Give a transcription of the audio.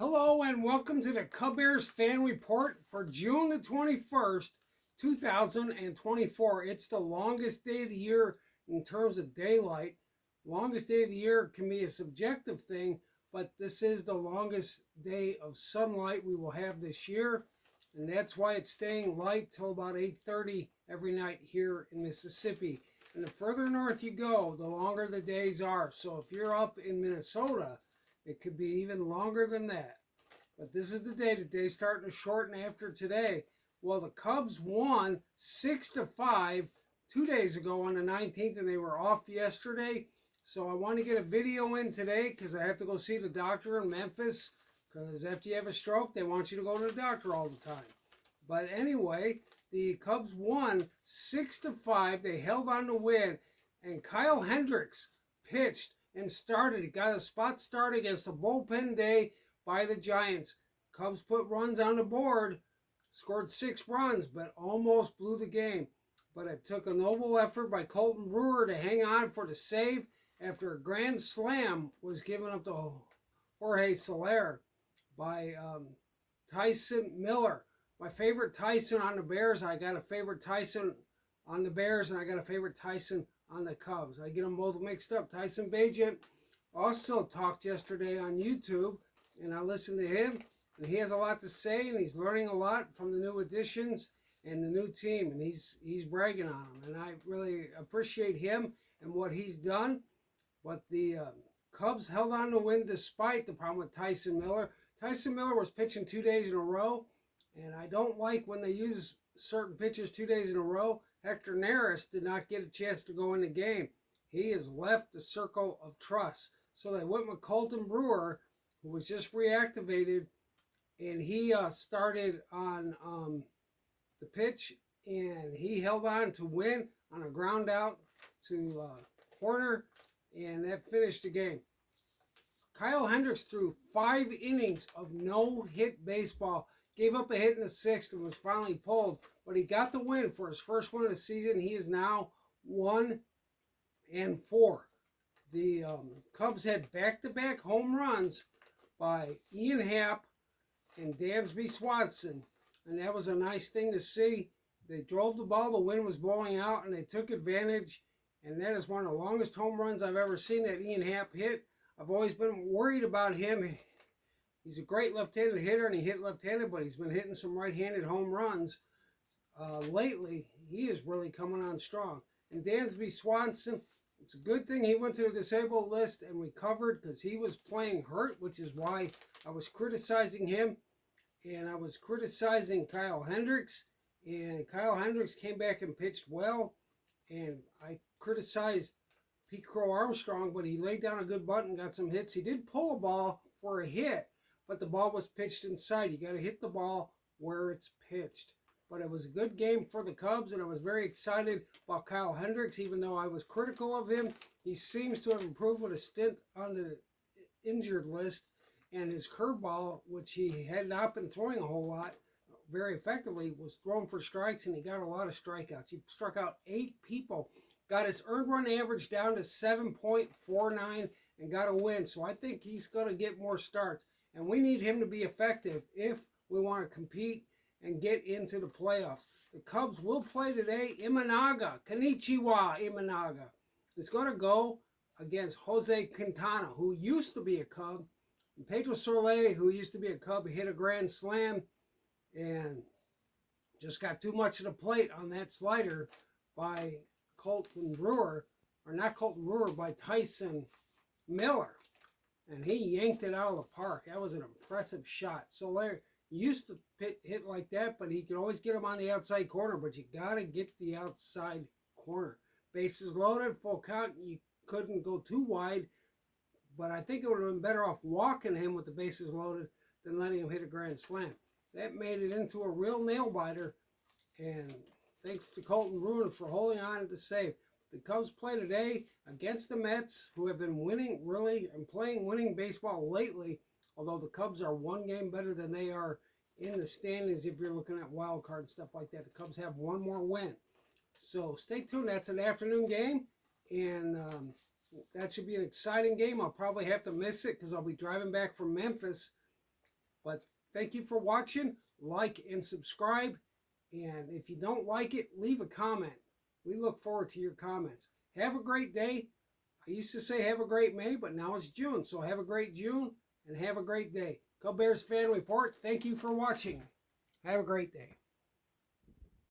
Hello and welcome to the Cubbears Fan Report for June the 21st, 2024. It's the longest day of the year in terms of daylight. Longest day of the year can be a subjective thing, but this is the longest day of sunlight we will have this year. And that's why it's staying light till about 8:30 every night here in Mississippi. And the further north you go, the longer the days are. So if you're up in Minnesota, it could be even longer than that. But this is the day. The day's starting to shorten after today. Well, the Cubs won 6-5 2 days ago on the 19th, and they were off yesterday. So I want to get a video in today because I have to go see the doctor in Memphis. Because after you have a stroke, they want you to go to the doctor all the time. But anyway, the Cubs won 6-5. They held on to win. And Kyle Hendricks pitched and started. He got a spot start against a bullpen day by the Giants. Cubs put runs on the board, scored 6 runs, but almost blew the game. But it took a noble effort by Colton Brewer to hang on for the save after a grand slam was given up to Jorge Soler by Tyson Miller. My favorite Tyson on the Bears. I got a favorite Tyson on the Bears, and I got a favorite Tyson on the Cubs. I get them both mixed up. Tyson Bagent also talked yesterday on YouTube, and I listened to him, and he has a lot to say, and he's learning a lot from the new additions and the new team, and he's bragging on them, and I really appreciate him and what he's done. But the Cubs held on to win despite the problem with Tyson Miller. Tyson Miller was pitching 2 days in a row, and I don't like when they use certain pitchers 2 days in a row. Hector Neris did not get a chance to go in the game. He has left the circle of trust. So they went with Colton Brewer, who was just reactivated, and he started on the pitch, and he held on to win on a ground out to corner, and that finished the game. Kyle Hendricks threw 5 innings of no-hit baseball, gave up a hit in the 6th, and was finally pulled, but he got the win for his first win of the season. He is now 1-4. The Cubs had back-to-back home runs by Ian Happ and Dansby Swanson, and that was a nice thing to see. They drove the ball, the wind was blowing out, and they took advantage, and that is one of the longest home runs I've ever seen that Ian Happ hit. I've always been worried about him. He's a great left-handed hitter, and he hit left-handed, but he's been hitting some right-handed home runs lately. He is really coming on strong. And Dansby Swanson, it's a good thing he went to the disabled list and recovered because he was playing hurt, which is why I was criticizing him. And I was criticizing Kyle Hendricks. And Kyle Hendricks came back and pitched well. And I criticized Pete Crow Armstrong, but he laid down a good bunt and got some hits. He did pull a ball for a hit, but the ball was pitched inside. You got to hit the ball where it's pitched. But it was a good game for the Cubs, and I was very excited about Kyle Hendricks, even though I was critical of him. He seems to have improved with a stint on the injured list, and his curveball, which he had not been throwing a whole lot very effectively, was thrown for strikes, and he got a lot of strikeouts. He struck out 8 people, got his earned run average down to 7.49, and got a win. So I think he's going to get more starts, and we need him to be effective if we want to compete and get into the playoffs. The Cubs will play today. Imanaga, Konnichiwa Imanaga, is going to go against Jose Quintana, who used to be a Cub. And Pedro Soler, who used to be a Cub, hit a grand slam and just got too much of the plate on that slider by Colton Brewer, or not Colton Brewer, by Tyson Miller. And he yanked it out of the park. That was an impressive shot. Soler used to hit like that, but he could always get him on the outside corner, but you got to get the outside corner. Bases loaded, full count. You couldn't go too wide, but I think it would have been better off walking him with the bases loaded than letting him hit a grand slam. That made it into a real nail-biter, and thanks to Colton Brewer for holding on to the save. The Cubs play today against the Mets, who have been winning really and playing winning baseball lately, although the Cubs are 1 game better than they are in the standings if you're looking at wild card and stuff like that. The Cubs have 1 more win. So stay tuned. That's an afternoon game, and that should be an exciting game. I'll probably have to miss it because I'll be driving back from Memphis But thank you for watching. Like and subscribe. And if you don't like it, leave a comment. We look forward to your comments. Have a great day. I used to say have a great May, but now it's June. So have a great June and have a great day. Cubbears Fan Report. Thank you for watching. Have a great day.